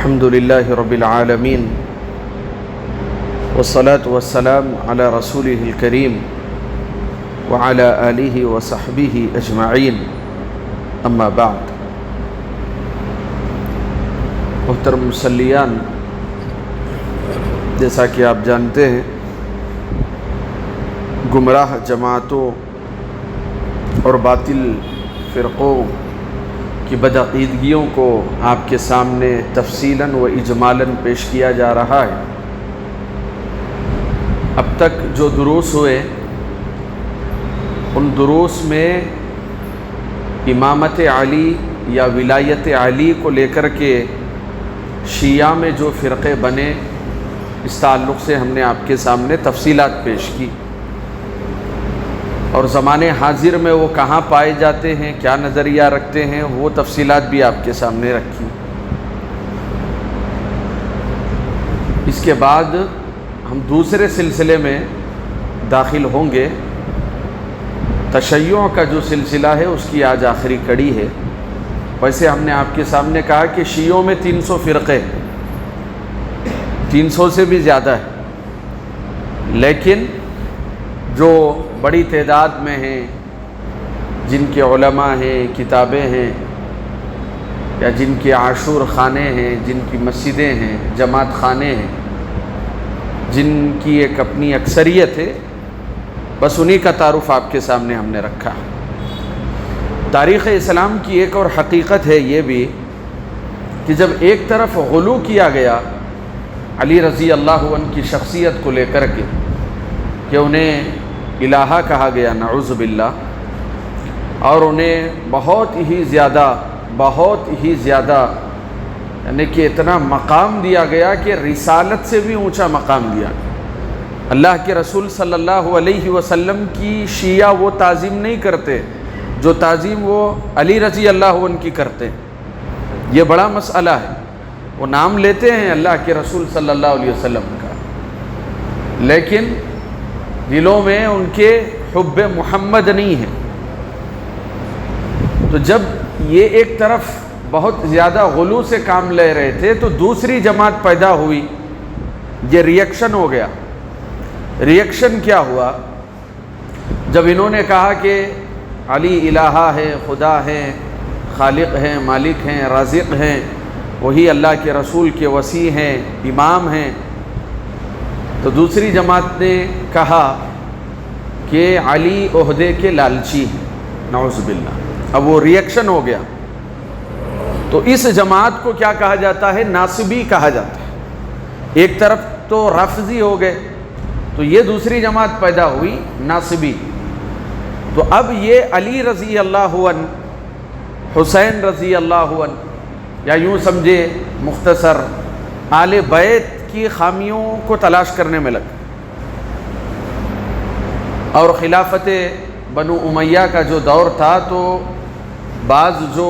الحمد لله رب العالمين والصلاة والسلام على رسوله الكريم وعلى آله وصحبه أجمعين أما بعد. محترم مسلیان، جیسا کہ آپ جانتے ہیں گمراہ جماعتوں اور باطل فرقوں کی بدعقیدگیوں کو آپ کے سامنے تفصیلاً و اجمالاً پیش کیا جا رہا ہے. اب تک جو دروس ہوئے ان دروس میں امامت علی یا ولایت علی کو لے کر کے شیعہ میں جو فرقے بنے، اس تعلق سے ہم نے آپ کے سامنے تفصیلات پیش کی، اور زمانے حاضر میں وہ کہاں پائے جاتے ہیں، کیا نظریہ رکھتے ہیں، وہ تفصیلات بھی آپ کے سامنے رکھی. اس کے بعد ہم دوسرے سلسلے میں داخل ہوں گے. تشیع کا جو سلسلہ ہے اس کی آج آخری کڑی ہے. ویسے ہم نے آپ کے سامنے کہا کہ شیعوں میں 300 فرقے، 300 سے بھی زیادہ ہے، لیکن جو بڑی تعداد میں ہیں، جن کے علماء ہیں، کتابیں ہیں، یا جن کے عاشور خانے ہیں، جن کی مسجدیں ہیں، جماعت خانے ہیں، جن کی ایک اپنی اکثریت ہے، بس انہی کا تعارف آپ کے سامنے ہم نے رکھا. تاریخ اسلام کی ایک اور حقیقت ہے یہ بھی کہ جب ایک طرف غلو کیا گیا علی رضی اللہ عنہ کی شخصیت کو لے کر کے کہ انہیں الہا کہا گیا نعوذ باللہ، اور انہیں بہت ہی زیادہ یعنی کہ اتنا مقام دیا گیا کہ رسالت سے بھی اونچا مقام دیا. اللہ کے رسول صلی اللہ علیہ وسلم کی شیعہ وہ تعظیم نہیں کرتے جو تعظیم وہ علی رضی اللہ عنہ کی کرتے. یہ بڑا مسئلہ ہے. وہ نام لیتے ہیں اللہ کے رسول صلی اللہ علیہ وسلم کا، لیکن دلوں میں ان کے حب محمد نہیں ہے. تو جب یہ ایک طرف بہت زیادہ غلو سے کام لے رہے تھے تو دوسری جماعت پیدا ہوئی. یہ ریئیکشن ہو گیا. ریئیکشن کیا ہوا؟ جب انہوں نے کہا کہ علی الہا ہے، خدا ہے، خالق ہیں، مالک ہیں، رازق ہیں، وہی اللہ کے رسول کے وصی ہیں، امام ہیں، تو دوسری جماعت نے کہا کہ علی عہدے کے لالچی ہیں، نعوذ باللہ. اب وہ ریئیکشن ہو گیا. تو اس جماعت کو کیا کہا جاتا ہے؟ ناصبی کہا جاتا ہے. ایک طرف تو رافضی ہو گئے، تو یہ دوسری جماعت پیدا ہوئی ناصبی. تو اب یہ علی رضی اللہ عنہ، حسین رضی اللہ عنہ، یا یوں سمجھے مختصر آل بیت کی خامیوں کو تلاش کرنے میں لگے. اور خلافت بنو امیہ کا جو دور تھا تو بعض جو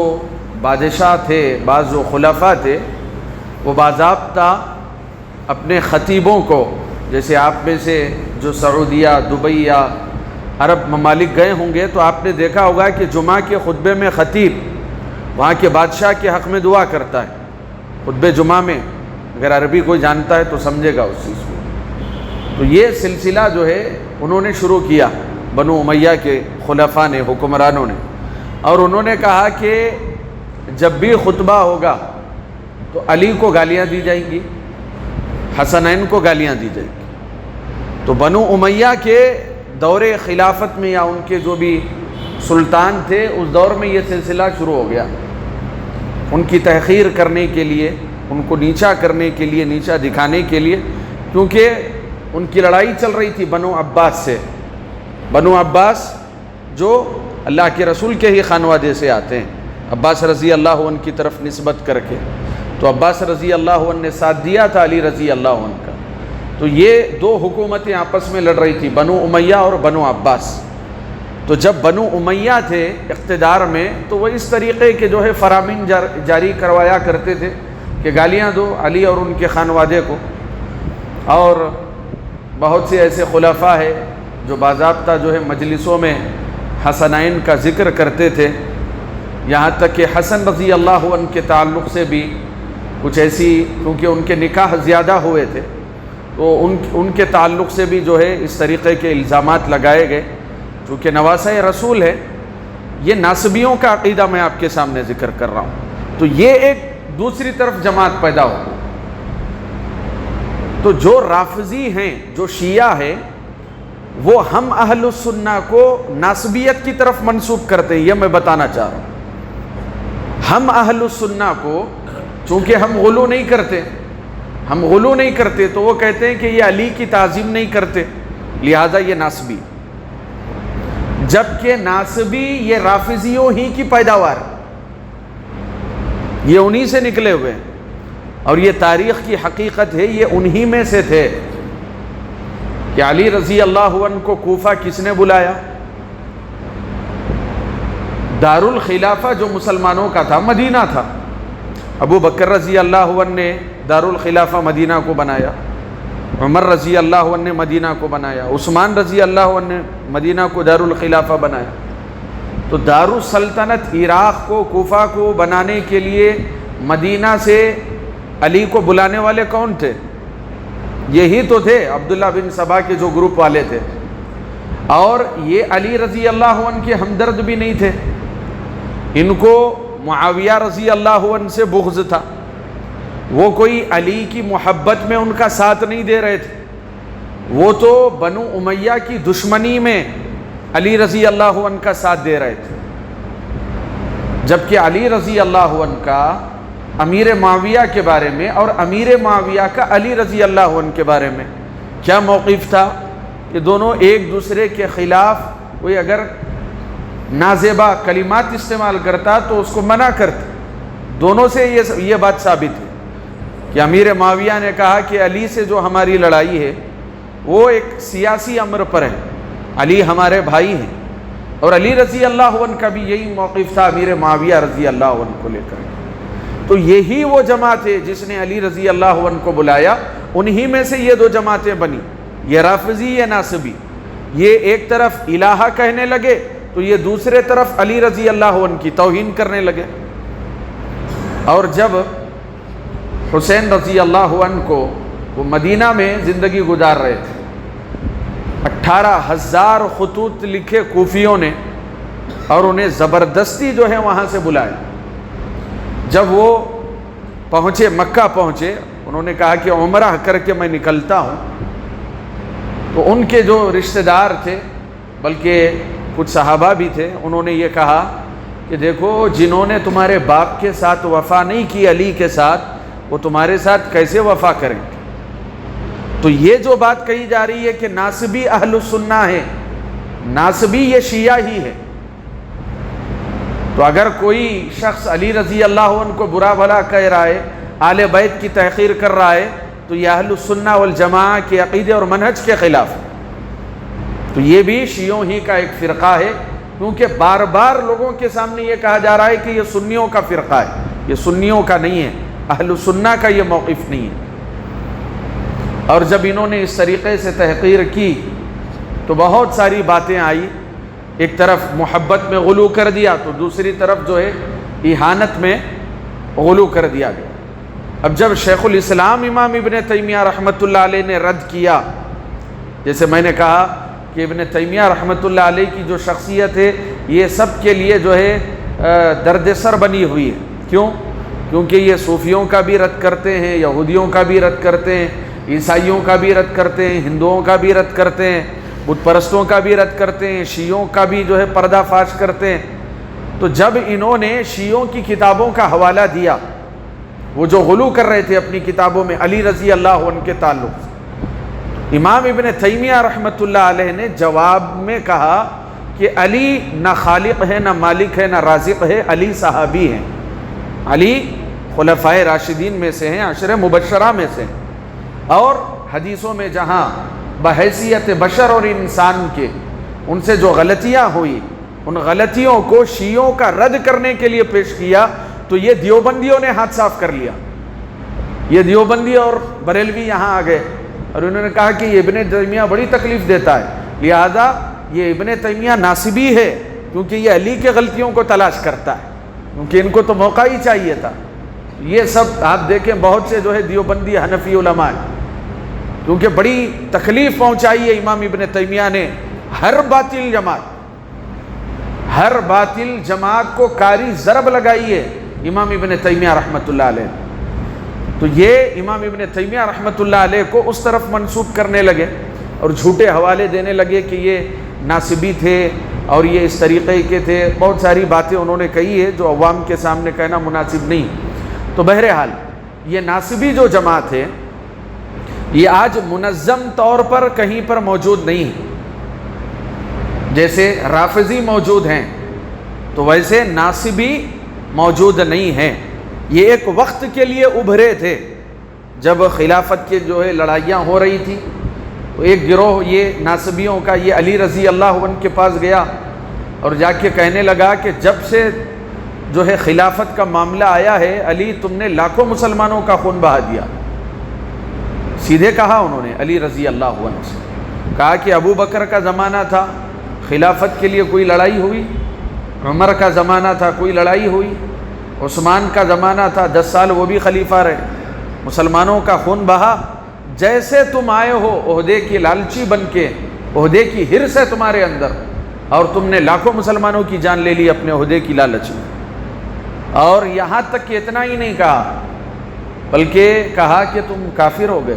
بادشاہ تھے، بعض جو خلفاء تھے، وہ باضابطہ اپنے خطیبوں کو، جیسے آپ میں سے جو سعودیہ، دبئی یا عرب ممالک گئے ہوں گے تو آپ نے دیکھا ہوگا کہ جمعہ کے خطبے میں خطیب وہاں کے بادشاہ کے حق میں دعا کرتا ہے. خطبے جمعہ میں اگر عربی کوئی جانتا ہے تو سمجھے گا اس چیز کو. تو یہ سلسلہ جو ہے انہوں نے شروع کیا، بنو امیہ کے خلفاء نے، حکمرانوں نے. اور انہوں نے کہا کہ جب بھی خطبہ ہوگا تو علی کو گالیاں دی جائیں گی، حسنین کو گالیاں دی جائیں گی. تو بنو امیہ کے دور خلافت میں یا ان کے جو بھی سلطان تھے اس دور میں یہ سلسلہ شروع ہو گیا. ان کی تحقیر کرنے کے لیے، ان کو نیچا کرنے کے لیے، نیچا دکھانے کے لیے، کیونکہ ان کی لڑائی چل رہی تھی بنو عباس سے. بنو عباس جو اللہ کے رسول کے ہی خانوادے سے آتے ہیں، عباس رضی اللہ عنہ کی طرف نسبت کر کے. تو عباس رضی اللہ عنہ نے ساتھ دیا تھا علی رضی اللہ عنہ کا. تو یہ دو حکومتیں آپس میں لڑ رہی تھی، بنو امیہ اور بنو عباس. تو جب بنو امیہ تھے اقتدار میں تو وہ اس طریقے کے جو ہے فرامین جاری کروایا کرتے تھے کہ گالیاں دو علی اور ان کے خانوادے کو. اور بہت سے ایسے خلفاء ہیں جو باضابطہ جو ہے مجلسوں میں حسنین کا ذکر کرتے تھے. یہاں تک کہ حسن رضی اللہ عنہ کے تعلق سے بھی کچھ ایسی، کیونکہ ان کے نکاح زیادہ ہوئے تھے تو ان کے تعلق سے بھی جو ہے اس طریقے کے الزامات لگائے گئے. چونکہ نواسہ رسول ہے، یہ ناسبیوں کا عقیدہ میں آپ کے سامنے ذکر کر رہا ہوں، تو یہ ایک دوسری طرف جماعت پیدا ہو. تو جو رافضی ہیں، جو شیعہ ہیں، وہ ہم اہل السنہ کو ناسبیت کی طرف منسوب کرتے ہیں. یہ میں بتانا چاہ رہا ہوں. ہم اہل السنہ کو، چونکہ ہم غلو نہیں کرتے تو وہ کہتے ہیں کہ یہ علی کی تعظیم نہیں کرتے، لہذا یہ ناسبی. جبکہ ناسبی یہ رافضیوں ہی کی پیداوار، یہ انہی سے نکلے ہوئے ہیں، اور یہ تاریخ کی حقیقت ہے، یہ انہی میں سے تھے. کہ علی رضی اللہ عنہ کو کوفہ کس نے بلایا؟ دارالخلافہ جو مسلمانوں کا تھا مدینہ تھا. ابو بکر رضی اللہ عنہ نے دارالخلافہ مدینہ کو بنایا، عمر رضی اللہ عنہ نے مدینہ کو بنایا، عثمان رضی اللہ عنہ نے مدینہ کو دارالخلافہ بنایا. تو دارالسلطنت عراق کو، کوفہ کو بنانے کے لیے مدینہ سے علی کو بلانے والے کون تھے؟ یہی تو تھے، عبداللہ بن سبا کے جو گروپ والے تھے. اور یہ علی رضی اللہ عنہ کے ہمدرد بھی نہیں تھے، ان کو معاویہ رضی اللہ عنہ سے بغض تھا. وہ کوئی علی کی محبت میں ان کا ساتھ نہیں دے رہے تھے، وہ تو بنو امیہ کی دشمنی میں علی رضی اللہ عنہ کا ساتھ دے رہے تھے. جبکہ علی رضی اللہ عنہ کا امیر معاویہ کے بارے میں اور امیر معاویہ کا علی رضی اللہ عنہ کے بارے میں کیا موقف تھا کہ دونوں ایک دوسرے کے خلاف کوئی اگر نازیبا کلمات استعمال کرتا تو اس کو منع کرتے. دونوں سے یہ بات ثابت ہے کہ امیر معاویہ نے کہا کہ علی سے جو ہماری لڑائی ہے وہ ایک سیاسی امر پر ہے، علی ہمارے بھائی ہیں. اور علی رضی اللہ عنہ کا بھی یہی موقف تھا امیر معاویہ رضی اللہ عنہ کو لے کر. تو یہی وہ جماعت ہے جس نے علی رضی اللہ عنہ کو بلایا، انہی میں سے یہ دو جماعتیں بنی، یہ رافضی، یہ ناسبی. یہ ایک طرف الہہ کہنے لگے تو یہ دوسرے طرف علی رضی اللہ عنہ کی توہین کرنے لگے. اور جب حسین رضی اللہ عنہ کو وہ مدینہ میں زندگی گزار رہے تھے، 18,000 خطوط لکھے کوفیوں نے اور انہیں زبردستی جو ہے وہاں سے بلایا. جب وہ پہنچے، مکہ پہنچے، انہوں نے کہا کہ عمرہ کر کے میں نکلتا ہوں. تو ان کے جو رشتہ دار تھے، بلکہ کچھ صحابہ بھی تھے، انہوں نے یہ کہا کہ دیکھو جنہوں نے تمہارے باپ کے ساتھ وفا نہیں کی علی کے ساتھ، وہ تمہارے ساتھ کیسے وفا کریں. تو یہ جو بات کہی جا رہی ہے کہ ناسبی اہل السنہ ہے، ناسبی یہ شیعہ ہی ہے. تو اگر کوئی شخص علی رضی اللہ عنہ کو برا بھلا کہہ رہا ہے، آل بیت کی تحقیر کر رہا ہے، تو یہ اہل السنہ والجماعہ کے عقیدے اور منہج کے خلاف ہے. تو یہ بھی شیعوں ہی کا ایک فرقہ ہے، کیونکہ بار بار لوگوں کے سامنے یہ کہا جا رہا ہے کہ یہ سنیوں کا فرقہ ہے. یہ سنیوں کا نہیں ہے، اہل السنہ کا یہ موقف نہیں ہے. اور جب انہوں نے اس طریقے سے تحقیر کی تو بہت ساری باتیں آئی. ایک طرف محبت میں غلو کر دیا تو دوسری طرف جو ہے اہانت میں غلو کر دیا گیا. اب جب شیخ الاسلام امام ابن تیمیہ رحمۃ اللہ علیہ نے رد کیا، جیسے میں نے کہا کہ ابن تیمیہ رحمۃ اللہ علیہ کی جو شخصیت ہے یہ سب کے لیے جو ہے درد سر بنی ہوئی ہے. کیوں؟ کیونکہ یہ صوفیوں کا بھی رد کرتے ہیں، یہودیوں کا بھی رد کرتے ہیں، عیسائیوں کا بھی رد کرتے ہیں، ہندوؤں کا بھی رد کرتے ہیں، بت پرستوں کا بھی رد کرتے ہیں، شیعوں کا بھی جو ہے پردہ فاش کرتے ہیں. تو جب انہوں نے شیعوں کی کتابوں کا حوالہ دیا، وہ جو غلو کر رہے تھے اپنی کتابوں میں علی رضی اللہ عنہ کے تعلق سے، امام ابن تیمیہ رحمۃ اللہ علیہ نے جواب میں کہا کہ علی نہ خالق ہے، نہ مالک ہے، نہ رازق ہے، علی صحابی ہیں. علی خلفائے راشدین میں سے ہیں، عشرہ مبشرہ میں سے ہیں. اور حدیثوں میں جہاں بحیثیت بشر اور انسان کے ان سے جو غلطیاں ہوئی، ان غلطیوں کو شیعوں کا رد کرنے کے لیے پیش کیا، تو یہ دیوبندیوں نے ہاتھ صاف کر لیا. یہ دیوبندی اور بریلوی یہاں آ گئے اور انہوں نے کہا کہ یہ ابن تیمیہ بڑی تکلیف دیتا ہے، لہذا یہ ابن تیمیہ ناسبی ہے کیونکہ یہ علی کے غلطیوں کو تلاش کرتا ہے، کیونکہ ان کو تو موقع ہی چاہیے تھا. یہ سب آپ دیکھیں بہت سے جو ہے دیوبندی حنفی علماء ہیں، کیونکہ بڑی تکلیف پہنچائی ہے امام ابن تیمیہ نے ہر باطل جماعت کو کاری ضرب لگائی ہے امام ابن تیمیہ رحمۃ اللہ علیہ۔ تو یہ امام ابن تیمیہ رحمۃ اللہ علیہ کو اس طرف منسوب کرنے لگے اور جھوٹے حوالے دینے لگے کہ یہ ناصبی تھے اور یہ اس طریقے کے تھے، بہت ساری باتیں انہوں نے کہی ہے جو عوام کے سامنے کہنا مناسب نہیں۔ تو بہرحال یہ ناصبی جو جماعت ہے یہ آج منظم طور پر کہیں پر موجود نہیں ہے، جیسے رافضی موجود ہیں تو ویسے ناصبی موجود نہیں ہیں۔ یہ ایک وقت کے لیے ابھرے تھے جب خلافت کے جو ہے لڑائیاں ہو رہی تھی، تو ایک گروہ یہ ناصبیوں کا یہ علی رضی اللہ عنہ کے پاس گیا اور جا کے کہنے لگا کہ جب سے جو ہے خلافت کا معاملہ آیا ہے علی تم نے لاکھوں مسلمانوں کا خون بہا دیا۔ سیدھے کہا انہوں نے علی رضی اللہ عنہ سے، کہا کہ ابو بکر کا زمانہ تھا خلافت کے لیے کوئی لڑائی ہوئی، عمر کا زمانہ تھا کوئی لڑائی ہوئی، عثمان کا زمانہ تھا 10 سال وہ بھی خلیفہ رہے، مسلمانوں کا خون بہا، جیسے تم آئے ہو عہدے کی لالچی بن کے، عہدے کی حرص ہے تمہارے اندر اور تم نے لاکھوں مسلمانوں کی جان لے لی اپنے عہدے کی لالچ میں۔ اور یہاں تک کہ اتنا ہی نہیں کہا بلکہ کہا کہ تم کافر ہو گئے۔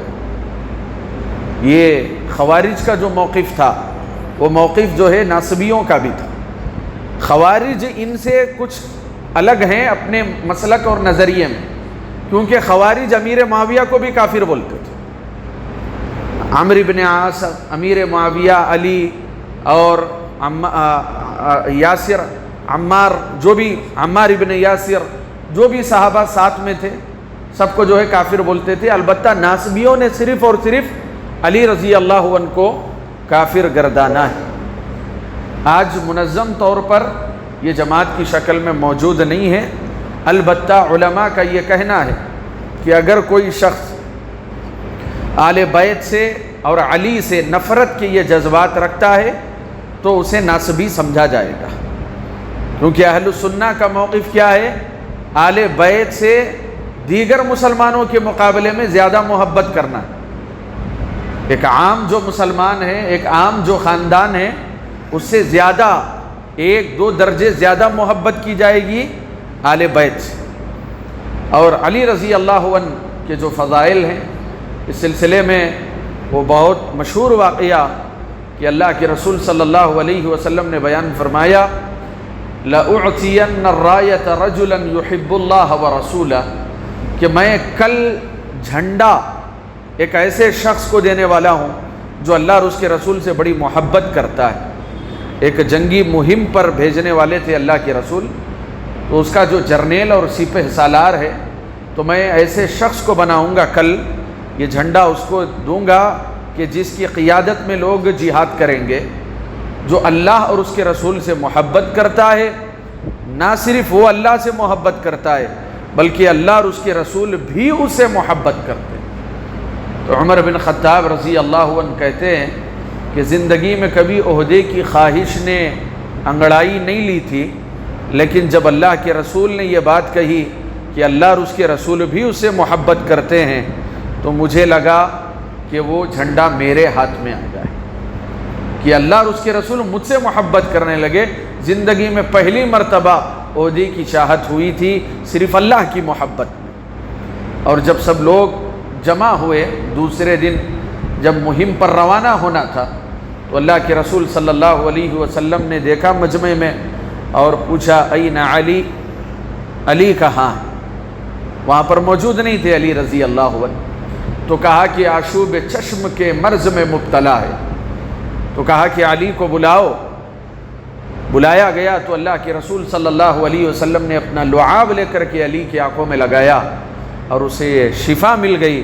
یہ خوارج کا جو موقف تھا وہ موقف جو ہے ناصبیوں کا بھی تھا۔ خوارج ان سے کچھ الگ ہیں اپنے مسلک اور نظریے میں، کیونکہ خوارج امیر معاویہ کو بھی کافر بولتے تھے۔ عمرو بن عاص، امیر معاویہ، علی اور یاسر، عمار ابن یاسر، جو بھی صحابہ ساتھ میں تھے سب کو جو ہے کافر بولتے تھے۔ البتہ ناصبیوں نے صرف اور صرف علی رضی اللہ عنہ کو کافر گردانا ہے۔ آج منظم طور پر یہ جماعت کی شکل میں موجود نہیں ہے، البتہ علماء کا یہ کہنا ہے کہ اگر کوئی شخص آل بیت سے اور علی سے نفرت کے یہ جذبات رکھتا ہے تو اسے ناصبی سمجھا جائے گا، کیونکہ اہل سنہ کا موقف کیا ہے؟ آل بیت سے دیگر مسلمانوں کے مقابلے میں زیادہ محبت کرنا ہے۔ ایک عام جو مسلمان ہے، ایک عام جو خاندان ہے، اس سے زیادہ 1-2 درجے زیادہ محبت کی جائے گی آل بیت سے۔ اور علی رضی اللہ عنہ کے جو فضائل ہیں اس سلسلے میں وہ بہت مشہور واقعہ کہ اللہ کے رسول صلی اللہ علیہ وسلم نے بیان فرمایا، لَأُعْتِيَنَّ الرَّایَةَ رَجُلًا يُحِبُّ اللَّهَ وَرَسُولَهُ، کہ میں کل جھنڈا ایک ایسے شخص کو دینے والا ہوں جو اللہ اور اس کے رسول سے بڑی محبت کرتا ہے۔ ایک جنگی مہم پر بھیجنے والے تھے اللہ کے رسول، تو اس کا جو جرنیل اور سپہ سالار ہے تو میں ایسے شخص کو بناؤں گا، کل یہ جھنڈا اس کو دوں گا کہ جس کی قیادت میں لوگ جہاد کریں گے، جو اللہ اور اس کے رسول سے محبت کرتا ہے، نہ صرف وہ اللہ سے محبت کرتا ہے بلکہ اللہ اور اس کے رسول بھی اس سے محبت کرتے ہیں۔ تو عمر بن خطاب رضی اللہ عنہ کہتے ہیں کہ زندگی میں کبھی عہدے کی خواہش نے انگڑائی نہیں لی تھی، لیکن جب اللہ کے رسول نے یہ بات کہی کہ اللہ اور اس کے رسول بھی اس سے محبت کرتے ہیں تو مجھے لگا کہ وہ جھنڈا میرے ہاتھ میں آ جائے، کہ اللہ اور اس کے رسول مجھ سے محبت کرنے لگے۔ زندگی میں پہلی مرتبہ عہدے کی چاہت ہوئی تھی صرف اللہ کی محبت میں۔ اور جب سب لوگ جمع ہوئے دوسرے دن جب مہم پر روانہ ہونا تھا تو اللہ کے رسول صلی اللہ علیہ وسلم نے دیکھا مجمع میں اور پوچھا این علی، علی کہاں ہے؟ وہاں پر موجود نہیں تھے علی رضی اللہ عنہ۔ تو کہا کہ آشوب چشم کے مرض میں مبتلا ہے۔ تو کہا کہ علی کو بلاؤ۔ بلایا گیا تو اللہ کے رسول صلی اللہ علیہ وسلم نے اپنا لعاب لے کر کے علی کی آنکھوں میں لگایا اور اسے شفا مل گئی،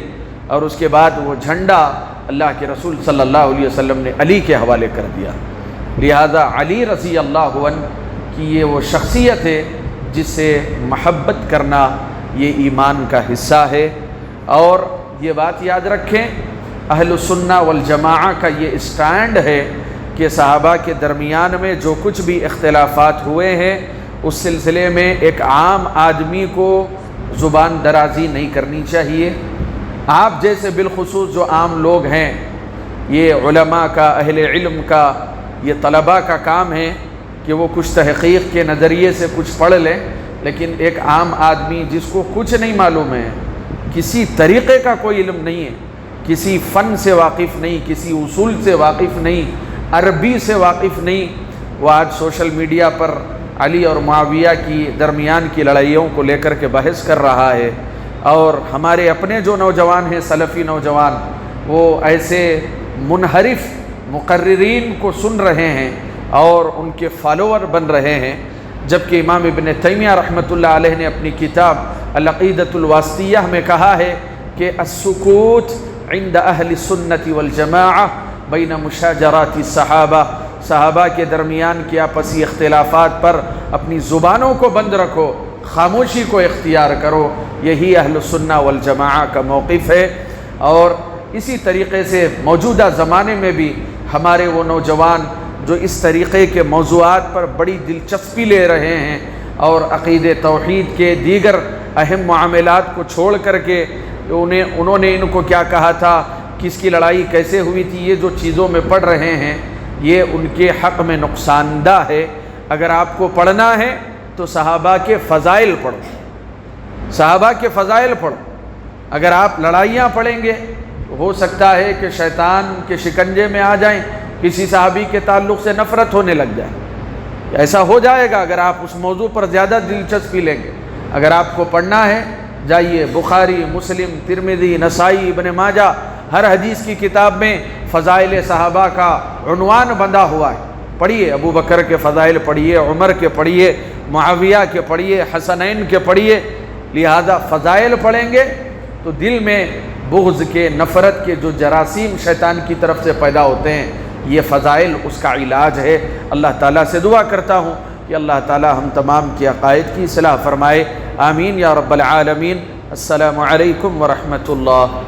اور اس کے بعد وہ جھنڈا اللہ کے رسول صلی اللہ علیہ وسلم نے علی کے حوالے کر دیا۔ لہذا علی رضی اللہ عنہ کی یہ وہ شخصیت ہے جس سے محبت کرنا یہ ایمان کا حصہ ہے۔ اور یہ بات یاد رکھیں، اہل السنہ والجماعہ کا یہ اسٹینڈ ہے کہ صحابہ کے درمیان میں جو کچھ بھی اختلافات ہوئے ہیں اس سلسلے میں ایک عام آدمی کو زبان درازی نہیں کرنی چاہیے۔ آپ جیسے بالخصوص جو عام لوگ ہیں، یہ علماء کا، اہل علم کا، یہ طلباء کا کام ہے کہ وہ کچھ تحقیق کے نظریے سے کچھ پڑھ لیں، لیکن ایک عام آدمی جس کو کچھ نہیں معلوم ہے، کسی طریقے کا کوئی علم نہیں ہے، کسی فن سے واقف نہیں، کسی اصول سے واقف نہیں، عربی سے واقف نہیں، وہ آج سوشل میڈیا پر علی اور معاویہ کی درمیان کی لڑائیوں کو لے کر کے بحث کر رہا ہے، اور ہمارے اپنے جو نوجوان ہیں، سلفی نوجوان، وہ ایسے منحرف مقررین کو سن رہے ہیں اور ان کے فالوور بن رہے ہیں، جبکہ امام ابن تیمیہ رحمۃ اللہ علیہ نے اپنی کتاب العقیدۃ الواسطیہ میں کہا ہے کہ السکوت عند اہل السنت والجماعہ بین مشاجرات الصحابہ، صحابہ کے درمیان کے آپسی اختلافات پر اپنی زبانوں کو بند رکھو، خاموشی کو اختیار کرو، یہی اہل السنہ والجماعہ کا موقف ہے۔ اور اسی طریقے سے موجودہ زمانے میں بھی ہمارے وہ نوجوان جو اس طریقے کے موضوعات پر بڑی دلچسپی لے رہے ہیں اور عقید توحید کے دیگر اہم معاملات کو چھوڑ کر کے انہوں نے ان کو کیا کہا تھا، کس کی لڑائی کیسے ہوئی تھی، یہ جو چیزوں میں پڑھ رہے ہیں، یہ ان کے حق میں نقصان دہ ہے۔ اگر آپ کو پڑھنا ہے تو صحابہ کے فضائل پڑھو، صحابہ کے فضائل پڑھو۔ اگر آپ لڑائیاں پڑھیں گے تو ہو سکتا ہے کہ شیطان کے شکنجے میں آ جائیں، کسی صحابی کے تعلق سے نفرت ہونے لگ جائے، ایسا ہو جائے گا اگر آپ اس موضوع پر زیادہ دلچسپی لیں گے۔ اگر آپ کو پڑھنا ہے، جائیے بخاری، مسلم، ترمذی، نسائی، ابن ماجہ، ہر حدیث کی کتاب میں فضائل صحابہ کا عنوان بندھا ہوا ہے، پڑھیے، ابو بکر کے فضائل پڑھیے، عمر کے پڑھیے، معاویہ کے پڑھیے، حسنین کے پڑھیے۔ لہذا فضائل پڑھیں گے تو دل میں بغض کے، نفرت کے جو جراثیم شیطان کی طرف سے پیدا ہوتے ہیں، یہ فضائل اس کا علاج ہے۔ اللہ تعالیٰ سے دعا کرتا ہوں کہ اللہ تعالیٰ ہم تمام کے عقائد کی اصلاح فرمائے، آمین یا رب العالمین۔ السلام علیکم ورحمۃ اللہ۔